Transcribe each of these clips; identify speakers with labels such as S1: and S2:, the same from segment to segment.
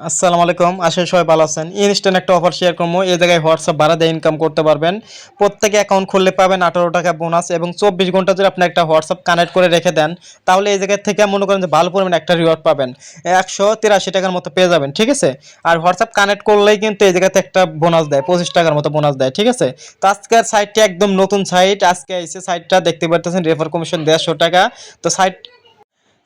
S1: আসসালামু আলাইকুম, আশা করি সবাই ভালো আছেন। ইনস্ট্যান্ট একটা অফার শেয়ার করবো। এই জায়গায় হোয়াটসঅ্যাপ ভাড়া দিয়ে ইনকাম করতে পারবেন। প্রত্যেকে অ্যাকাউন্ট খুললে পাবেন 18 টাকা বোনাস এবং 24 ঘন্টা যদি আপনি একটা হোয়াটসঅ্যাপ কানেক্ট করে রেখে দেন, তাহলে এই জায়গা থেকে মনে করেন যে ভালো পরিমাণে একটা রিওয়ার্ড পাবেন। 183 টাকার মতো পেয়ে যাবেন, ঠিক আছে। আর হোয়াটসঅ্যাপ কানেক্ট করলেই কিন্তু এই জায়গাতে একটা বোনাস দেয়, 25 টাকার মতো বোনাস দেয়, ঠিক আছে। তো আজকের সাইটটি একদম নতুন সাইট, আজকে এসে সাইটটা দেখতে পারতেছেন, রেফার কমিশন 150 টাকা। তো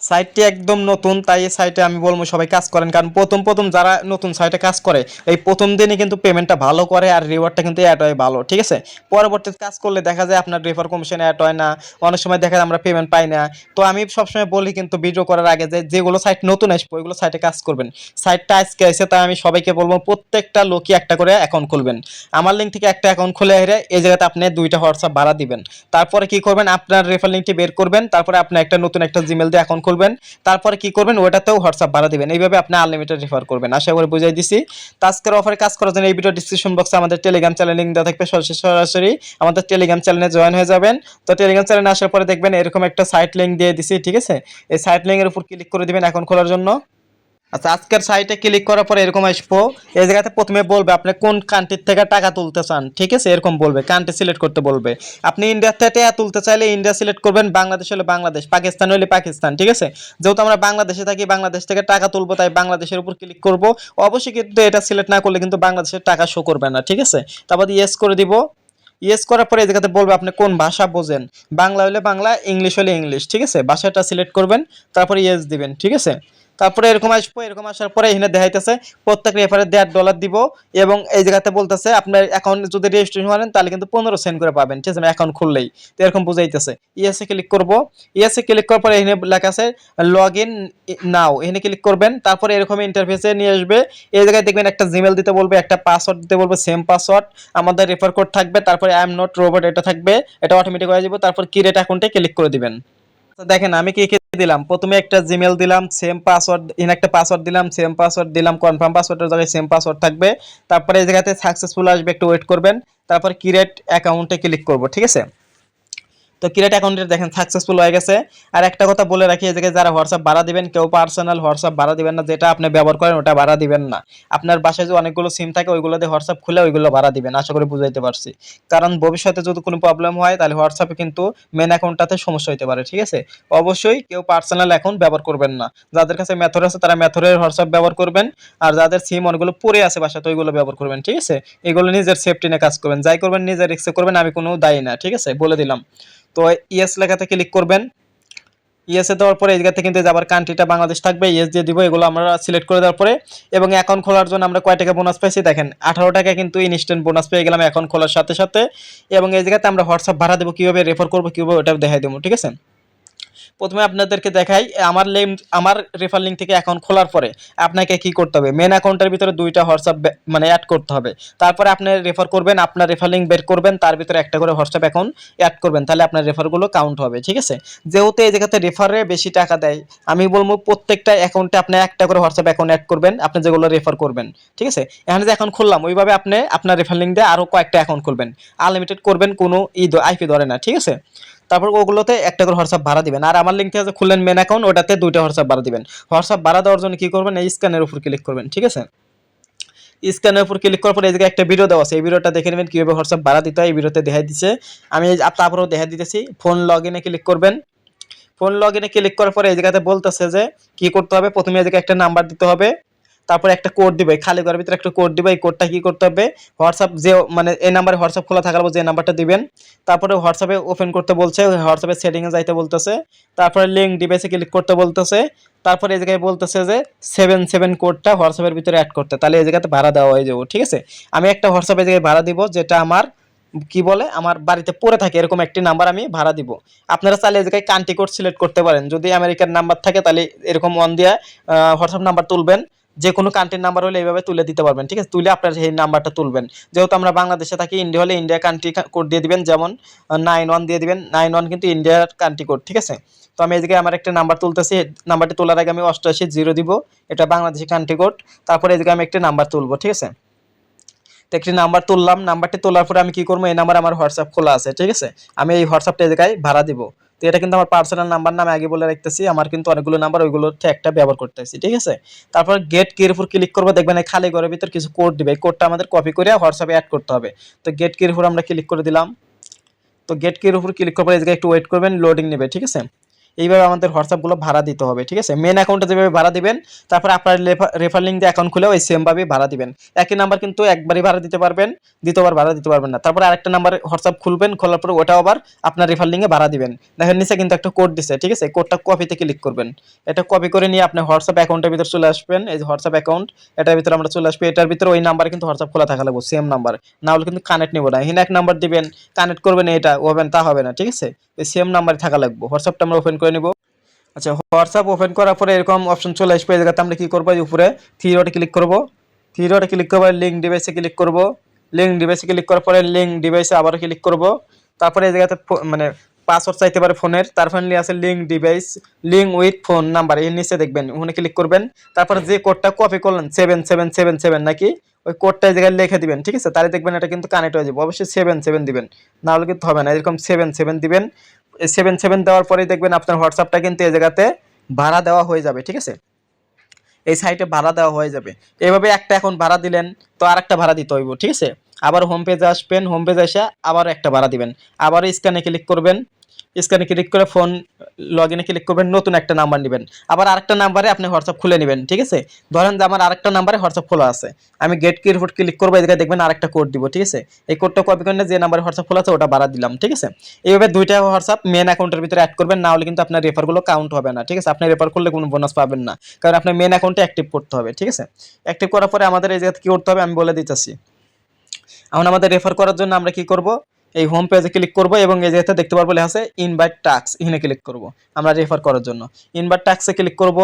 S1: সাইটটি একদম নতুন, তাই এই সাইটে আমি বলবো সবাই কাজ করেন, কারণ প্রথম প্রথম যারা নতুন সাইটে কাজ করে এই প্রথম দিনই কিন্তু পেমেন্টটা ভালো করে আর রিওয়ার্ডটা কিন্তু অ্যাড হয় ভালো, ঠিক আছে। পরবর্তীতে কাজ করলে দেখা যায় আপনার রেফার কমিশন অ্যাড হয় না, অনেক সময় দেখা যায় আমরা পেমেন্ট পাই না। তো আমি সবসময় বলি কিন্তু ভিডিও করার আগে যে যেগুলো সাইট নতুন আসবে ওইগুলো সাইটে কাজ করবেন। সাইটটা আজকে এসে তাই আমি সবাইকে বলবো প্রত্যেকটা লোকই একটা করে অ্যাকাউন্ট খুলবেন। আমার লিঙ্ক থেকে একটা অ্যাকাউন্ট খুলে হেরে এই জায়গাতে আপনি 2টা হোয়াটসঅ্যাপ ভাড়া দিবেন। তারপরে কি করবেন, আপনার রেফার লিঙ্কটি বের করবেন, তারপরে আপনি একটা নতুন একটা জিমেল দিয়ে অ্যাকাউন্ট খুলবেন। তারপরে কি করবেন, ওটাতেও হোয়াটসঅ্যাপ ভাড়া দিবেন। এইভাবে আপনি আনলিমিটেড রেফার করবেন। আশা করি বুঝাই দিছি। তো আজকের অফারে কাজ করার জন্য এই ভিডিও ডিসক্রিপশন বক্সে আমাদের টেলিগ্রাম চ্যানেল লিঙ্ক দেওয়া থাকবে, সরাসরি আমাদের টেলিগ্রাম চ্যানেলে জয়েন হয়ে যাবেন। তো টেলিগ্রাম চ্যানেলে আসার পরে দেখবেন এরকম একটা সাইট লিঙ্ক দিয়ে দিছি, ঠিক আছে। এই সাইট লিঙ্কের উপর ক্লিক করে দিবেন অ্যাকাউন্ট খোলার জন্য। আচ্ছা, আজকের সাইটে ক্লিক করার পরে এরকম আসবো। এই জায়গাতে প্রথমে বলবে আপনি কোন কান্ট্রি থেকে টাকা তুলতে চান, ঠিক আছে। এরকম বলবে, কান্ট্রি সিলেক্ট করতে বলবে। আপনি ইন্ডিয়া থেকে টাকা তুলতে চাইলে ইন্ডিয়া সিলেক্ট করবেন, বাংলাদেশ হলে বাংলাদেশ, পাকিস্তান হলে পাকিস্তান, ঠিক আছে। যেহেতু আমরা বাংলাদেশে থাকি, বাংলাদেশ থেকে টাকা তুলবো, তাই বাংলাদেশের উপর ক্লিক করব। অবশ্যই কিন্তু এটা সিলেক্ট না করলে কিন্তু বাংলাদেশের টাকা শো করবে না, ঠিক আছে। তারপর ইয়েস করে দিব। ইয়েস করার পরে এই জায়গাতে বলবে আপনি কোন ভাষা বোঝেন, বাংলা হলে বাংলা, ইংলিশ হলে ইংলিশ, ঠিক আছে। ভাষাটা সিলেক্ট করবেন, তারপরে ইয়েস দিবেন, ঠিক আছে। তারপরে এরকম আসবো, এরকম আসার পরে এখানে দেখাইতেছে প্রত্যেক রেফারে $1.5 দিব। এবং এই জায়গাতে বলতেছে আপনার অ্যাকাউন্ট যদি রেজিস্ট্রেশন করেন তাহলে কিন্তু 15 সেন্ট করে পাবেন, ঠিক আছে, অ্যাকাউন্ট খুললেই। তো এরকম বুঝাইতেছে। ইয়েসে ক্লিক করব। ইয়েসে ক্লিক করার পরে এখানে লেখা আছে লগ ইন নাও, এখানে ক্লিক করবেন। তারপরে এরকম ইন্টারফেসে নিয়ে আসবে। এই জায়গায় দেখবেন একটা জিমেল দিতে বলবে, একটা পাসওয়ার্ড দিতে বলবে, সেম পাসওয়ার্ড। আমাদের রেফার কোড থাকবে, তারপরে আই এম নট রোবট এটা থাকবে, এটা অটোমেটিক হয়ে যাবে। তারপর ক্রিয়েট অ্যাকাউন্টে ক্লিক করে দিবেন। তো দেখেন আমি কি কি দিলাম, প্রথমে একটা জিমেল দিলাম, সেম পাসওয়ার্ড, এখানে একটা পাসওয়ার্ড দিলাম, সেম পাসওয়ার্ড দিলাম, কনফার্ম পাসওয়ার্ডের জায়গায় সেম পাসওয়ার্ড থাকবে। তারপরে এই জায়গাতে সাকসেসফুল আসবে, একটু ওয়েট করবেন। তারপর ক্রিয়েট অ্যাকাউন্টে ক্লিক করব, ঠিক আছে। তো ক্রিয়েট অ্যাকাউন্টে দেখেন সাকসেসফুল হয়ে গেছে। আর একটা কথা বলে রাখি, এই জায়গায় যারা হোয়াটসঅ্যাপ ভাড়া দিবেন কেউ পার্সোনাল হোয়াটসঅ্যাপ ভাড়া দিবেন না, যেটা আপনি ব্যবহার করেন ওটা ভাড়া দিবেন না। আপনার বাসায় যে অনেকগুলো সিম থাকে ওইগুলো দিয়ে হোয়াটসঅ্যাপ খুলে ওইগুলো ভাড়া দিবেন, আশা করি বুঝাইতে পারছি। কারণ ভবিষ্যতে যদি কোনো প্রবলেম হয় তাহলে হোয়াটসঅ্যাপে কিন্তু মেন অ্যাকাউন্টটাতে সমস্যা হতে পারে, ঠিক আছে। অবশ্যই কেউ পার্সোনাল অ্যাকাউন্ট ব্যবহার করবেন না। যাদের কাছে মেথড আছে তারা মেথডের হোয়াটসঅ্যাপ ব্যবহার করবেন। আর যাদের সিম অনেকগুলো পড়ে আছে বাসাতে ওইগুলো ব্যবহার করবেন, ঠিক আছে। এগুলো নিজের সেফটি নিয়ে কাজ করবেন, যাই করবেন নিজের রিস্কে করবেন, আমি কোনো দায়ী না, ঠিক আছে, বলে দিলাম। তো ইয়েস লেখাতে ক্লিক করবেন। ইয়েসে দেওয়ার পরে এই জায়গাতে কিন্তু আবার কান্ট্রিটা বাংলাদেশ থাকবে, ইয়েস দিয়ে দিব। এগুলো আমরা সিলেক্ট করে দেওয়ার পরে এবং অ্যাকাউন্ট খোলার জন্য আমরা কয় টাকা বোনাস পাইছি দেখেন, 18 টাকা কিন্তু ইনস্ট্যান্ট বোনাস পেয়ে গেলাম অ্যাকাউন্ট খোলার সাথে সাথে। এবং এই জায়গাতে আমরা হোয়াটসঅ্যাপ ভাড়া দেবো, কীভাবে রেফার করবো কীভাবে ওটা দেখাই দেবো, ঠিক আছে। প্রথমে আপনাদেরকে দেখাই আমার রেফার লিঙ্ক থেকে অ্যাকাউন্ট খোলার পরে আপনাকে কি করতে হবে, মেন অ্যাকাউন্টের ভিতরে 2টা হোয়াটসঅ্যাপ মানে অ্যাড করতে হবে। তারপরে আপনি রেফার করবেন, আপনার রেফার লিঙ্ক বের করবেন, তার ভিতরে একটা করে হোয়াটসঅ্যাপ অ্যাকাউন্ট অ্যাড করবেন, তাহলে আপনার রেফারগুলো কাউন্ট হবে, ঠিক আছে। যেহেতু এই জায়গাতে রেফারে বেশি টাকা দেয়, আমি বলবো প্রত্যেকটা অ্যাকাউন্টে আপনি একটা করে হোয়াটসঅ্যাপ অ্যাকাউন্ট অ্যাড করবেন, আপনি যেগুলো রেফার করবেন, ঠিক আছে। এখানে যে অ্যাকাউন্ট খুললাম ওইভাবে আপনি আপনার রেফার লিঙ্ক দিয়ে আরও কয়েকটা অ্যাকাউন্ট খুলবেন, আনলিমিটেড করবেন, কোনো আইপি ধরে না, ঠিক আছে। তারপর ওগুলোতে একটা করে হোয়াটসঅ্যাপ ভাড়া দিবেন। আর আমার লিঙ্ক থেকে খুললেন মেন অ্যাকাউন্ট, ওটাতে 2টা হোয়াটসঅ্যাপ ভাড়া দিবেন। হোয়াটসঅ্যাপ ভাড়া দেওয়ার জন্য কি করবেন, এই স্ক্যানের উপর ক্লিক করবেন, ঠিক আছে। স্ক্যানের উপর ক্লিক করার পরে এই জায়গায় একটা ভিডিও দেওয়া আছে, এই ভিডিওটা দেখে নেবেন কীভাবে হোয়াটসঅ্যাপ ভাড়া দিতে হয়, এই ভিডিওতে দেখাই দিচ্ছে। আমি তারপরেও দেখা দিতেছি। ফোন লগ ইনে ক্লিক করবেন। ফোন লগ ইনে ক্লিক করার পরে এই জায়গাতে বলতেছে যে কি করতে হবে, প্রথমে এই জায়গায় একটা নাম্বার দিতে হবে, তারপরে একটা কোড দিবে, খালি ঘরের ভিতরে একটা কোড দিবে। এই কোডটা কি করতে হবে, হোয়াটসঅ্যাপ যে মানে এই নাম্বারে হোয়াটসঅ্যাপ খোলা থাকার পর যে নাম্বারটা দিবেন, তারপরে হোয়াটসঅ্যাপে ওপেন করতে বলছে, হোয়াটসঅ্যাপের সেটিংয়ে যাইতে বলতেছে, তারপরে লিঙ্ক ডিভাইসে ক্লিক করতে বলতেছে। তারপরে এই জায়গায় বলতেছে যে 77 কোডটা হোয়াটসঅ্যাপের ভিতরে অ্যাড করতে, তাহলে এই জায়গাতে ভাড়া দেওয়া হয়ে যাবে, ঠিক আছে। আমি একটা হোয়াটসঅ্যাপে জায়গায় ভাড়া দিব, যেটা আমার কি বলে আমার বাড়িতে পড়ে থাকে এরকম একটি নাম্বার আমি ভাড়া দিব। আপনারা চাইলে এই জায়গায় কান্ট্রি কোড সিলেক্ট করতে পারেন, যদি আমেরিকার নাম্বার থাকে তাহলে এরকম ওয়ান দিয়ে হোয়াটসঅ্যাপ নাম্বার তুলবেন। যে কোনো কান্ট্রির নাম্বার হলে এইভাবে তুলে দিতে পারবেন, ঠিক আছে। তুলে আপনার সেই নাম্বারটা তুলবেন। যেহেতু আমরা বাংলাদেশে থাকি, ইন্ডিয়া হলে ইন্ডিয়া কান্ট্রি কোড দিয়ে দিবেন, যেমন 91 দিয়ে দিবেন। 91 কিন্তু ইন্ডিয়ার কান্ট্রি কোড, ঠিক আছে। তো আমি এদিকে আমার একটা নাম্বার তুলতেছি, নাম্বারটি তোলার আগে আমি 88 দিব, এটা বাংলাদেশি কান্ট্রি কোড। তারপরে এদিকে আমি একটা নাম্বার তুলবো, ঠিক আছে। তো একটি নাম্বার তুললাম, নাম্বারটি তোলার পরে আমি কি করবো, এই নাম্বার আমার হোয়াটসঅ্যাপ খোলা আছে, ঠিক আছে। আমি এই হোয়াটসঅ্যাপটা এই জায়গায় ভাড়া দিব। তো এটা কিন্তু আমার পার্সোনাল নাম্বার না, আমি আগে বলে রাখতেছি, আমার কিন্তু অনেকগুলো নাম্বার, ওইগুলোর একটা ব্যবহার করতেছি, ঠিক আছে। তারপর গেট কির উপর ক্লিক করবো, দেখবেন এই খালি ঘরের ভিতর কিছু কোড দিবে, এই কোডটা আমাদের কপি করে হোয়াটসঅ্যাপে অ্যাড করতে হবে। তো গেট কির উপর আমরা ক্লিক করে দিলাম। তো গেট কির উপর ক্লিক করার পর এই জায়গায় একটু ওয়েট করবেন, লোডিং নেবে, ঠিক আছে। এইভাবে আমাদের হোয়াটসঅ্যাপগুলো ভাড়া দিতে হবে, ঠিক আছে। মেন অ্যাকাউন্টে যেভাবে ভাড়া দিবেন, তারপর আপনার রেফার লিঙ্ক দিয়ে অ্যাকাউন্ট খুলেও এই সেমভাবে ভাড়া দিবেন। একই নাম্বার কিন্তু একবারই ভাড়া দিতে পারবেন, দ্বিতীয়বার ভাড়া দিতে পারবেন না। তারপর আরেকটা নাম্বার হোয়াটসঅ্যাপ খুলবেন, খোলার পর ওটাও আবার আপনার রেফার লিঙ্কে ভাড়া দিবেন। দেখেন নিচে কিন্তু একটা কোড দিছে, ঠিক আছে। কোডটা কপিতে ক্লিক করবেন, এটা কপি করে নিয়ে আপনি হোয়াটসঅ্যাপ অ্যাকাউন্টের ভিতরে চলে আসবেন। এই যে হোয়াটসঅ্যাপ অ্যাকাউন্ট, এটার ভিতরে আমরা চলে আসবো। এটার ভিতরে ওই নাম্বারে কিন্তু হোয়াটসঅ্যাপ খোলা থাকা লাগবে, সেম নাম্বার, না হলে কিন্তু কানেক্ট নেবো না। এখানে এক নাম্বার দিবেন, কানেক্ট করবেন, এটা হবেন তা হবে না, ঠিক আছে। এই সেম নাম্বারে থাকা লাগবে। হোয়াটসঅ্যাপটা আমরা ওপেন করে নিব। আচ্ছা, হোয়াটসঅ্যাপ ওপেন করার পরে এরকম অপশন চলে আসবে। এই জায়গাতে আমরা কি করবো, উপরে থ্রি ডটে ক্লিক করব। থ্রি ডটে ক্লিক করবো, লিঙ্ক ডিভাইসে ক্লিক করব। লিঙ্ক ডিভাইসে ক্লিক করার পরে লিঙ্ক ডিভাইসে আবারও ক্লিক করব। তারপরে এই জায়গাতে মানে পাসওয়ার্ড চাইতে পারে ফোনের, তার ফাইনালি আছে link device, link with phone number, এর নিচে দেখবেন ওখানে ক্লিক করবেন। তারপরে যে কোডটা কপি করলেন 7777 নাকি, ওই কোডটা এই জায়গায় লিখে দিবেন, ঠিক আছে। তাহলে দেখবেন এটা কিন্তু কানেক্ট হয়ে যাবে। অবশ্যই 77 দিবেন, না হলে কিন্তু হবে না। এরকম 77 দিবেন। 77 দেওয়ার পরেই দেখবেন আপনার হোয়াটসঅ্যাপটা কিন্তু এই জায়গাতে ভাড়া দেওয়া হয়ে যাবে, ঠিক আছে। এই সাইটে ভাড়া দেওয়া হয়ে যাবে। এইভাবে একটা এখন ভাড়া দিলেন, তো আরেকটা ভাড়া দিতে হইব, ঠিক আছে। আবার হোম পেজে আসবেন, হোম পেজে এসে আবার একটা ভাড়া দিবেন। আবার স্ক্যানে ক্লিক করবেন, স্ক্যানে ক্লিক করে ফোন লগ ইনে ক্লিক করবেন, নতুন একটা নাম্বার নেবেন। আবার আরেকটা নাম্বারে আপনি হোয়াটসঅ্যাপ খুলে নেবেন, ঠিক আছে। ধরেন যে আমার আরেকটা নাম্বারে হোয়াটসঅ্যাপ খোলা আছে, আমি গেট কির উপর ক্লিক করবো, এদিকে দেখবেন আরেকটা কোড দিব, ঠিক আছে। এই কোডটা কপি করে যে নাম্বারে হোয়াটসঅ্যাপ খোলা আছে ওটা ভাড়া দিলাম, ঠিক আছে। এইভাবে দুইটা হোয়াটসঅ্যাপ মেন অ্যাকাউন্টের ভিতরে অ্যাড করবেন, না হলে কিন্তু আপনার রেফারগুলো কাউন্ট হবে না, ঠিক আছে। আপনি রেফার করলে কোনো বোনাস পাবেন না, কারণ আপনার মেন অ্যাকাউন্টে অ্যাক্টিভ করতে হবে, ঠিক আছে। অ্যাক্টিভ করার পরে আমাদের এই জায়গাতে কি করতে হবে আমি বলে দিতেছি। এখন আমাদের রেফার করার জন্য আমরা কি করব, এই হোম পেজে ক্লিক করব এবং এই জায়গাতে দেখতে পারবো লেখা আছে ইনভাইট টাস্ক, এখানে ক্লিক করব আমরা রেফার করার জন্য। ইনভাইট টাস্কে ক্লিক করব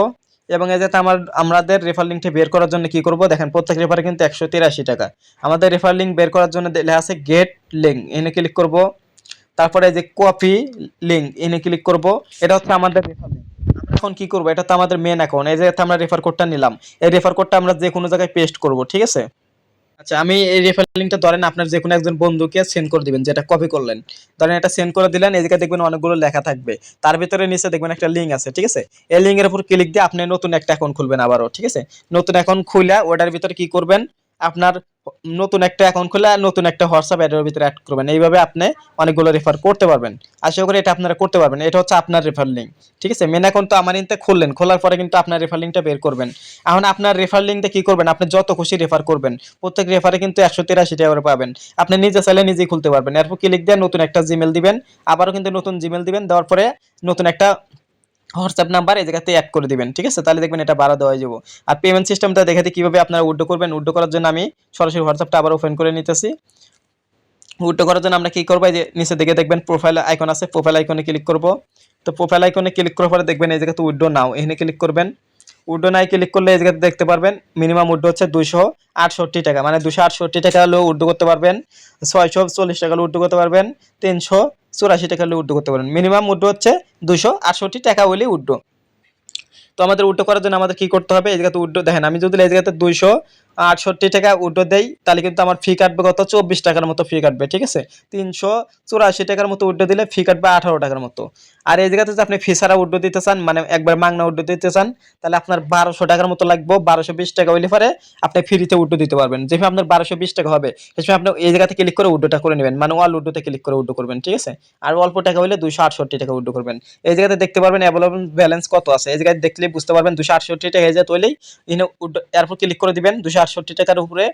S1: এবং এই যাতে আমাদের রেফার লিঙ্কটি বের করার জন্য কি করব, দেখেন প্রত্যেক রেফারে কিন্তু 183 টাকা। আমাদের রেফার লিঙ্ক বের করার জন্য লেখা আছে গেট লিঙ্ক, এখানে ক্লিক করব। তারপরে যে কপি লিঙ্ক, এখানে ক্লিক করব। এটা হচ্ছে আমাদের রেফার লিঙ্ক। আমরা এখন কি করব, এটা তো আমাদের মেন অ্যাকাউন্ট, এই জায়গাতে আমরা রেফার কোডটা নিলাম, এই রেফার কোডটা আমরা যে কোনো জায়গায় পেস্ট করব, ঠিক আছে। আচ্ছা, আমি এই রেফার লিঙ্কটা ধরেন আপনার যে কোনো একজন বন্ধুকে সেন্ড করে দিবেন, যেটা কপি করলেন। ধরেন এটা সেন্ড করে দিলেন, এদিকে দেখবেন অনেকগুলো লেখা থাকবে, তার ভিতরে নিচে দেখবেন একটা লিঙ্ক আছে, ঠিক আছে। এই লিঙ্কের উপর ক্লিক দিয়ে আপনি নতুন একটা অ্যাকাউন্ট খুলবেন আবারও, ঠিক আছে। নতুন অ্যাকাউন্ট খুলে ওটার ভিতরে কি করবেন, আপনার নতুন একটা অ্যাকাউন্ট খুলে নতুন একটা হোয়াটসঅ্যাপ অ্যাডের ভিতরে অ্যাড করবেন। এইভাবে আপনি অনেকগুলো রেফার করতে পারবেন। আশা করি এটা আপনারা করতে পারবেন। এটা হচ্ছে আপনার রেফার লিঙ্ক, ঠিক আছে। মেন অ্যাকাউন্ট তো আমার ইনতে খুললেন, খোলার পরে কিন্তু আপনার রেফার লিঙ্কটা বের করবেন। এখন আপনার রেফার লিঙ্কটা কি করবেন, আপনি যত খুশি রেফার করবেন, প্রত্যেক রেফারে কিন্তু 183 টাকা করে পাবেন। আপনি নিজে চাইলে নিজেই খুলতে পারবেন। এরপর ক্লিক দিয়ে নতুন একটা জিমেল দিবেন, আবারও কিন্তু নতুন জিমেল দিবেন, দেওয়ার পরে নতুন একটা হোয়াটসঅ্যাপ নাম্বার এই জায়গাতে অ্যাড করে দিবেন, ঠিক আছে। তাহলে দেখবেন এটা বাড়া দেওয়া যাবে। আর পেমেন্ট সিস্টেমটা দেখাতে কিভাবে আপনারা উইথড্র করবেন, উইথড্র করার জন্য আমি সরাসরি হোয়াটসঅ্যাপটা আবার ওপেন করে নিতেছি। উইথড্র করার জন্য আমরা কি করবো, এই যে নিচে দিকে দেখবেন প্রোফাইল আইকন আছে, প্রোফাইল আইকনে ক্লিক করব। তো প্রোফাইল আইকনে ক্লিক করার পরে দেখবেন এই জায়গাতে উইথড্র নাও, এখানে ক্লিক করবেন। উইথড্র নাই ক্লিক করলে এই জায়গাতে দেখতে পারবেন মিনিমাম উইথড্র হচ্ছে 268 টাকা, মানে 268 টাকা হলেও উইথড্র করতে পারবেন, 640 টাকা হলেও উইথড্র করতে পারবেন, 384 টাকা হলেও উইথড্র করতে পারবেন। মিনিমাম উইথড্র হচ্ছে 268 টাকা হলেই উইথড্র। তো আমাদের উইথড্র করার জন্য আমাদের কি করতে হবে, এই জায়গাতে উইথড্র দেখেন, আমি যদি এই জায়গাতে 268 টাকা উইথড্র দেই, তাহলে কিন্তু আমার ফি কাটবে কত, 24 টাকার মতো ফি কাটবে, ঠিক আছে। 384 টাকার মতো উইথড্র দিলে ফি কাটবে 18 টাকার মতো। আর এই জায়গাতে যদি আপনি ফি ছাড়া উইথড্র দিতে চান, মানে একবার মাগনা উইথড্র দিতে চান, তাহলে আপনার 1200 টাকার মতো লাগবে। 1220 টাকা হইলে পরে আপনি ফ্রিতে উইথড্র দিতে পারবেন। যেভাবে আপনার 1220 টাকা হবে, সেভাবে আপনি এই জায়গাতে ক্লিক করে উইথড্রটা করে নেবেন, মানে অল উইথড্রতে ক্লিক করে উইথড্র করবেন, ঠিক আছে। আর অল্প টাকা হইলে 268 টাকা উইথড্র করবেন। এই জায়গাতে দেখতে পারবেন অ্যাভেলেবল ব্যালেন্স কত আছে, এই জায়গায় দেখলে বুঝতে পারবেন 268 টাকা হয়ে যায়, তৈলেই এখানে এরপর ক্লিক করে দিবেন 268 টাকার উপরে।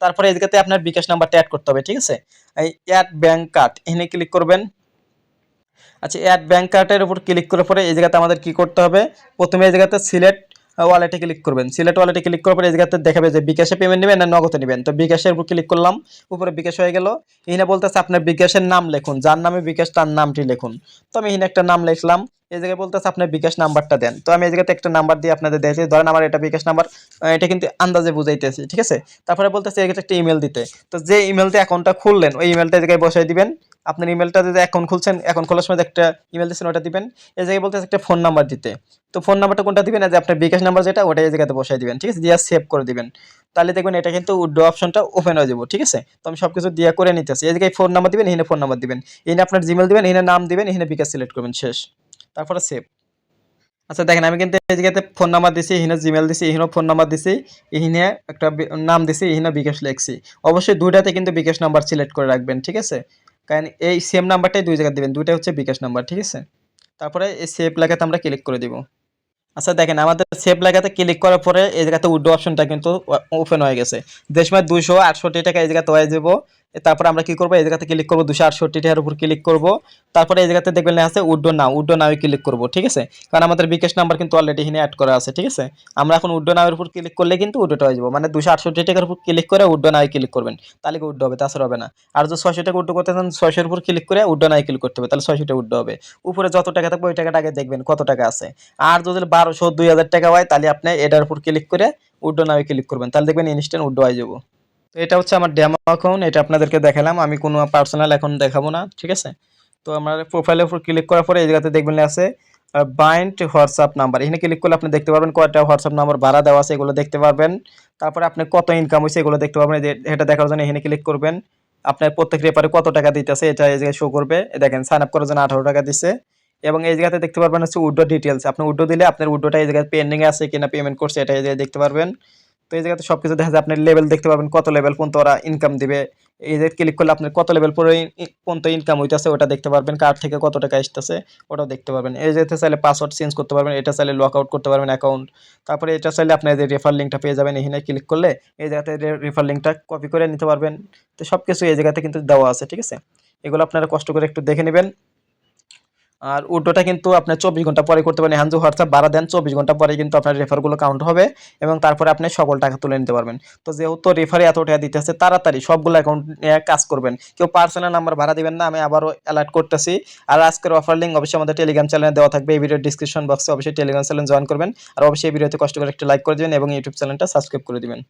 S1: তারপরে এই জায়গাতে আপনার বিকাশ নাম্বারটা অ্যাড করতে হবে, ঠিক আছে। এই অ্যাড ব্যাংক কার্ড এখানে ক্লিক করবেন। আচ্ছা, অ্যাড ব্যাংক কার্ডের উপর ক্লিক করার পরে এই জায়গাতে আমাদের কি করতে হবে, প্রথমে এই জায়গাতে সিলেক্ট ওয়ালেটে ক্লিক করবেন। সিলেক্ট ওয়ালেটে ক্লিক করার পরে এই জায়গাতে দেখাবে যে বিকাশে পেমেন্ট নেবেন না নগদে নেবেন। তো বিকাশের উপর ক্লিক করলাম, উপরে বিকাশ হয়ে গেল। এখানে বলতেছে আপনার বিকাশের নাম লিখুন, যার নামে বিকাশ তার নামটি লিখুন। তো আমি এখানে একটা নাম লিখলাম। এই জায়গায় বলতেছে আপনার বিকাশ নাম্বারটা দেন। তো আমি এই জায়গাতে একটা নাম্বার দিয়ে আপনাদের দেখছি, ধরেন আমার এটা বিকাশ নাম্বার, এটা কিন্তু আন্দাজে বুঝাইতেছি, ঠিক আছে। তারপরে বলতেছে এই একটা ইমেল দিতে। তো যে ইমেল দিয়ে অ্যাকাউন্টটা খুললেন, ওই ইমেলটা জায়গায় বসাই দিবেন। আপনার ইমেলটা যদি অ্যাকাউন্ট খুলছেন, অ্যাকাউন্ট খোলার সময় একটা ইমেল দিচ্ছেন, ওটা দিবেন। এই জায়গায় বলতেছে একটা ফোন নাম্বার দিতে। তো ফোন নাম্বারটা কোনটা দিবেন, যে আপনার বিকাশ নাম্বার যেটা, ওটা এই জায়গাতে বসাই দিবেন, ঠিক আছে, দিয়ে সেভ করে দিবেন। তাহলে দেখবেন এটা কিন্তু উইথড্র অপশনটা ওপেন হয়ে যাবে, ঠিক আছে। তো আমি সবকিছু দিয়ে করে নিতেছি। এই জায়গায় ফোন নাম্বার দিবেন, এখানে ফোন নাম্বার দিবেন, এখানে আপনার জিমেল দিবেন, এখানে নাম দিবেন, এখানে বিকাশ সিলেক্ট করবেন, শেষ। তারপরে সেভ। আচ্ছা দেখেন আমি কিন্তু এই জায়গাতে ফোন নাম্বার দিছি, এখানে জিমেল দিছি, এখানেও ফোন নাম্বার দিছি, এখানে একটা নাম দিছি, এখানে বিকাশ লিখছি। অবশ্যই দুইটাতে কিন্তু বিকাশ নাম্বার সিলেক্ট করে রাখবেন, ঠিক আছে। কারণ এই সেম নাম্বারটাই দুই জায়গায় দিবেন, দুইটা হচ্ছে বিকাশ নাম্বার, ঠিক আছে। তারপরে এই সেভ লেখাতে আমরা ক্লিক করে দিব। আচ্ছা দেখেন আমাদের সেভ লেখাতে ক্লিক করার পরে এই জায়গাতে উইথড্র অপশনটা কিন্তু ওপেন হয়ে গেছে। যে সময় 268 টাকা এই জায়গাতে হয়ে যাব। তারপরে আমরা কি করব, এই জায়গাতে ক্লিক করব, 268 টাকার উপর ক্লিক করব। তারপরে এই জায়গাতে দেখবেন লেখা আছে উইথড্র নাও ক্লিক করব, ঠিক আছে। কারণ আমাদের বিকাশ নাম্বার কিন্তু অলরেডি এখানে অ্যাড করা আছে, ঠিক আছে। আমরা এখন উইথড্র নাও এর উপর ক্লিক করলে কিন্তু উইথড্রটা হয়ে যাবে, মানে 268 টাকার উপর ক্লিক করে উইথড্র নাও ক্লিক করবেন, তাহলে উইথড্র হবে, তাছাড়া হবে না। আর যদি 600 টাকা উইথড্র করতে চান 600 এর উপর ক্লিক করে উইথড্র নাও ক্লিক করতে হবে, তাহলে 600 টাকা উইথড্র হবে। উপরে যত টাকা থাকবে ওই টাকাটা আগে দেখবেন কত টাকা আছে। আর যদি 1200 2000 টাকা হয় তাহলে আপনি এটার উপর ক্লিক করে উইথড্র নাও ক্লিক করবেন, তাহলে দেখবেন ইনস্ট্যান্ট উইথড্র হয়ে যাবে। তো এটা হচ্ছে আমার ডেমো অ্যাকাউন্ট, এটা আপনাদেরকে দেখালাম, আমি কোনো পার্সোনাল অ্যাকাউন্ট দেখাবো না, ঠিক আছে। তো আমার প্রোফাইলের উপর ক্লিক করার পরে এই জায়গাতে দেখবেন আছে বাইন্ড হোয়াটসঅ্যাপ নাম্বার, এখানে ক্লিক করলে আপনি দেখতে পারবেন কয়টা হোয়াটসঅ্যাপ নাম্বার ভাড়া দেওয়া আছে এগুলো দেখতে পারবেন। তারপরে আপনি কত ইনকাম হয়েছে এগুলো দেখতে পারবেন, এটা দেখার জন্য এখানে ক্লিক করবেন। আপনার প্রত্যেক রেফারে কত টাকা দিতেছে এটা এই জায়গায় শো করবে, দেখেন সাইন আপ করার জন্য 18 টাকা দিচ্ছে। এবং এই জায়গাতে দেখতে পারবেন হচ্ছে উইথড্র ডিটেলস, আপনি উইথড্র দিলে আপনার উইথড্রটা এই জায়গায় পেন্ডিং আছে কিনা পেমেন্ট করছে এটা এই জায়গায় দেখতে পারবেন। তো এই জায়গাতে সবকিছু দেখা যায়, আপনার লেভেল দেখতে পাবেন কত লেভেল পর্যন্ত ওরা ইনকাম দিবে। এই যে ক্লিক করলে আপনার কত লেভেল পর্যন্ত ইনকাম হইতেছে ওটা দেখতে পারবেন, কার থেকে কত টাকা আসতেছে ওটাও দেখতে পারবেন। এই যেতে চাইলে পাসওয়ার্ড চেঞ্জ করতে পারবেন, এটা চাইলে লক আউট করতে পারবেন অ্যাকাউন্ট। তারপরে এটা চাইলে আপনার যে রেফার লিঙ্কটা পেয়ে যাবেন, এখানে ক্লিক করলে এই জায়গাতে রেফার লিঙ্কটা কপি করে নিতে পারবেন। তো সব কিছু এই জায়গাতে কিন্তু দেওয়া আছে, ঠিক আছে। এগুলো আপনারা কষ্ট করে একটু দেখে নেবেন। আর উইথড্রটা কিন্তু আপনার 24 ঘন্টা পরে করতে পারেন, হ্যান্ড হোয়াটসঅ্যাপ ভাড়া দেন 24 ঘন্টা পরে কিন্তু আপনার রেফারগুলো কাউন্ট হবে এবং তারপরে আপনি সকল টাকা তুলে নিতে পারবেন। তো যেহেতু রেফারে এত টাকা দিতে আছে তাড়াতাড়ি সবগুলো অ্যাকাউন্ট নিয়ে কাজ করবেন, কেউ পার্সোনাল নাম্বার ভাড়া দিবেন না, আমি আবারও অ্যালার্ট করতেছি। আর আজকের অফার লিঙ্ক অবশ্যই আমাদের টেলিগ্রাম চ্যানেলে দেওয়া থাকবে, এই ভিডিওর ডিসক্রিপশন বক্সে অবশ্যই টেলিগ্রাম চ্যানেল জয়েন করবেন। আর অবশ্যই এই ভিডিওতে কষ্ট করে একটা লাইক করে দিবেন এবং ইউটিউব চ্যানেলটা সাবস্ক্রাইব করে দিবেন।